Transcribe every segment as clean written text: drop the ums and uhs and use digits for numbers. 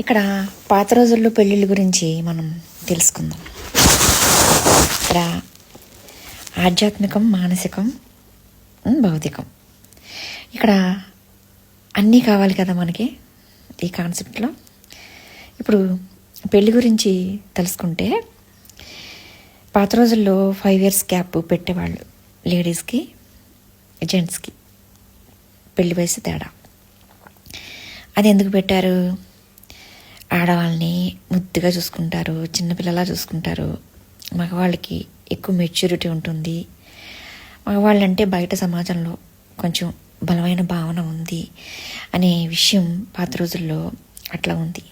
ఇక్కడ పాత రోజుల్లో పెళ్ళిళ్ళ గురించి మనం తెలుసుకుందాం. ఇక్కడ ఆధ్యాత్మికం, మానసికం, భౌతికం, ఇక్కడ అన్నీ కావాలి కదా మనకి ఈ కాన్సెప్ట్లో. ఇప్పుడు పెళ్ళి గురించి తెలుసుకుంటే పాత రోజుల్లో 5 years గ్యాప్ పెట్టేవాళ్ళు లేడీస్కి, జెంట్స్కి పెళ్లి వయసు తేడా. అది ఎందుకు పెట్టారు? ఆడవాళ్ళని ముద్దుగా చూసుకుంటారు, చిన్నపిల్లలా చూసుకుంటారు. మగవాళ్ళకి ఎక్కువ మెచ్యూరిటీ ఉంటుంది. మగవాళ్ళంటే బయట సమాజంలో కొంచెం బలమైన భావన ఉంది అనే విషయం పాత రోజుల్లో అట్లా ఉంది.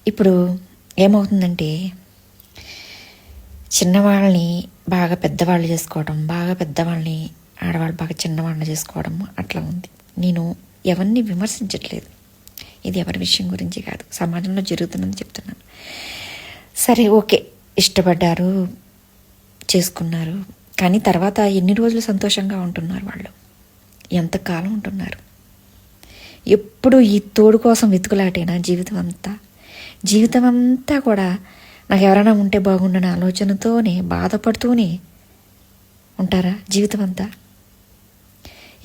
ఇప్పుడు ఏమవుతుందంటే చిన్నవాళ్ళని బాగా పెద్దవాళ్ళు చేసుకోవడం, బాగా పెద్దవాళ్ళని ఆడవాళ్ళు బాగా చిన్నవాళ్ళని చేసుకోవడం అట్లా ఉంది. నేను ఎవరిని విమర్శించట్లేదు, ఇది ఎవరి విషయం గురించి కాదు, సమాజంలో జరుగుతున్నది చెప్తున్నాను. సరే, ఓకే, ఇష్టపడ్డారు, చేసుకున్నారు, కానీ తర్వాత ఎన్ని రోజులు సంతోషంగా ఉంటున్నారు వాళ్ళు? ఎంతకాలం ఉంటున్నారు? ఎప్పుడు ఈ తోడు కోసం వెతుకులాటేనా జీవితం అంతా? జీవితం అంతా కూడా నాకు ఎవరైనా ఉంటే బాగుండని ఆలోచనతోనే బాధపడుతూనే ఉంటారా జీవితం అంతా?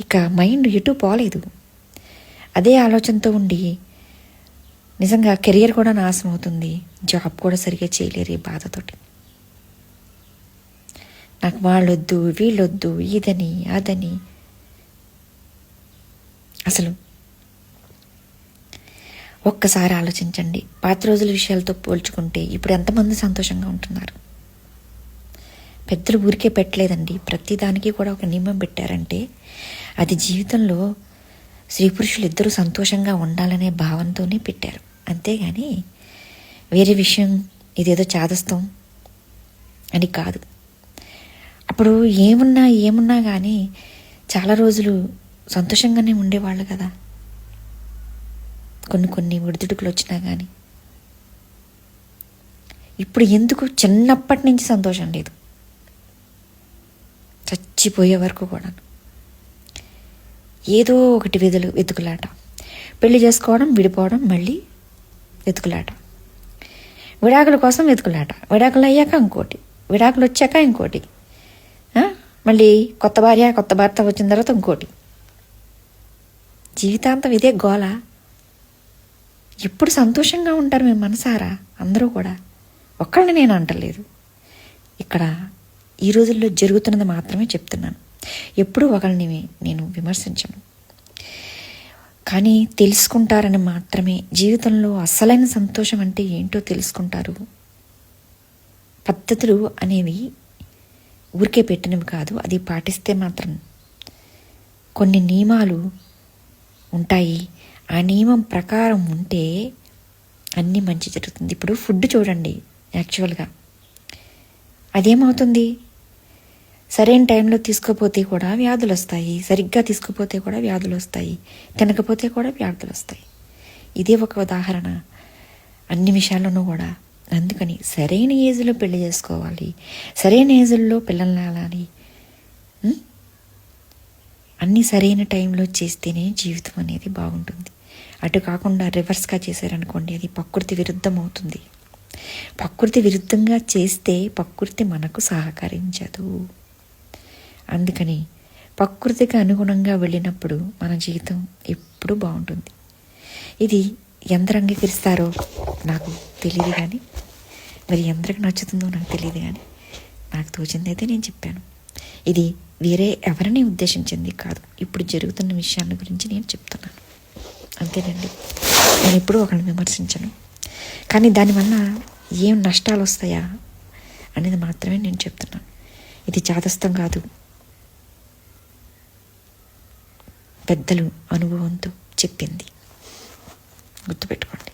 ఇక మైండ్ ఎటు పోలేదు, అదే ఆలోచనతో ఉండి నిజంగా కెరియర్ కూడా నాశనం అవుతుంది, జాబ్ కూడా సరిగ్గా చేయలేరు ఈ బాధతోటి. నాకు వాళ్ళొద్దు, వీళ్ళొద్దు, ఇదని అదని. అసలు ఒక్కసారి ఆలోచించండి, పాత రోజుల విషయాలతో పోల్చుకుంటే ఇప్పుడు ఎంతమంది సంతోషంగా ఉంటున్నారు? పెద్దలు ఊరికే పెట్టలేదండి, ప్రతిదానికి కూడా ఒక నియమం పెట్టారంటే అది జీవితంలో స్త్రీ పురుషులు ఇద్దరూ సంతోషంగా ఉండాలనే భావంతోనే పెట్టారు, అంతేగాని వేరే విషయం ఇదేదో చాదస్తం అని కాదు. అప్పుడు ఏమున్నా కానీ చాలా రోజులు సంతోషంగానే ఉండేవాళ్ళు కదా. కొన్ని ఒడిదుడుకులు వచ్చినా కానీ. ఇప్పుడు ఎందుకు చిన్నప్పటి నుంచి సంతోషం లేదు, చచ్చిపోయే వరకు కూడా ఏదో ఒకటి వెతుకులాట. పెళ్లి చేసుకోవడం, విడిపోవడం, మళ్ళీ వెతుకులాట. విడాకుల కోసం వెతుకులాట, విడాకులు అయ్యాక ఇంకోటి, విడాకులు వచ్చాక ఇంకోటి, మళ్ళీ కొత్త భార్య కొత్త భర్త వచ్చిన తర్వాత ఇంకోటి. జీవితాంతం ఇదే గోల. ఎప్పుడు సంతోషంగా ఉంటారు మేము మనసారా అందరూ కూడా? ఒక్కళ్ళని నేను అంటలేదు, ఇక్కడ ఈ రోజుల్లో జరుగుతున్నది మాత్రమే చెప్తున్నాను. ఎప్పుడూ ఒకళ్ళని నేను విమర్శించను, కానీ తెలుసుకుంటారని మాత్రమే. జీవితంలో అసలైన సంతోషం అంటే ఏంటో తెలుసుకుంటారు. పద్ధతులు అనేవి ఊరికే పెట్టినవి కాదు, అది పాటిస్తే మాత్రం కొన్ని నియమాలు ఉంటాయి. ఆ నియమం ప్రకారం ఉంటే అన్నీ మంచి జరుగుతుంది. ఇప్పుడు ఫుడ్ చూడండి, యాక్చువల్గా అదేమవుతుంది? సరైన టైంలో తీసుకోపోతే కూడా వ్యాధులు వస్తాయి, సరిగ్గా తీసుకోపోతే కూడా వ్యాధులు వస్తాయి, తినకపోతే కూడా వ్యాధులు వస్తాయి. ఇదే ఒక ఉదాహరణ అన్ని విషయాల్లోనూ కూడా. అందుకని సరైన ఏజ్లో పెళ్లి చేసుకోవాలి, సరైన ఏజ్లో పిల్లల్ని ఆడాలి, అన్నీ సరైన టైంలో చేస్తేనే జీవితం అనేది బాగుంటుంది. అటు కాకుండా రివర్స్గా చేశారనుకోండి, అది ప్రకృతి విరుద్ధం అవుతుంది. ప్రకృతి విరుద్ధంగా చేస్తే ప్రకృతి మనకు సహకరించదు. అందుకని ప్రకృతికి అనుగుణంగా వెళ్ళినప్పుడు మన జీవితం ఎప్పుడూ బాగుంటుంది. ఇది ఎందరు అంగీకరిస్తారో నాకు తెలియదు, కానీ మరి ఎందరికి నచ్చుతుందో నాకు తెలియదు, కానీ నాకు తోచింది అయితే నేను చెప్పాను. ఇది వేరే ఎవరిని ఉద్దేశించింది కాదు, ఇప్పుడు జరుగుతున్న విషయాల గురించి నేను చెప్తున్నాను, అంతేనండి. నేను ఎప్పుడూ ఒకరిని విమర్శించను, కానీ దానివల్ల ఏం నష్టాలు వస్తాయా అనేది మాత్రమే నేను చెప్తున్నాను. ఇది చాదస్తం కాదు, పెద్దలు అనుభవంతో చెప్పింది, గుర్తుపెట్టుకోండి.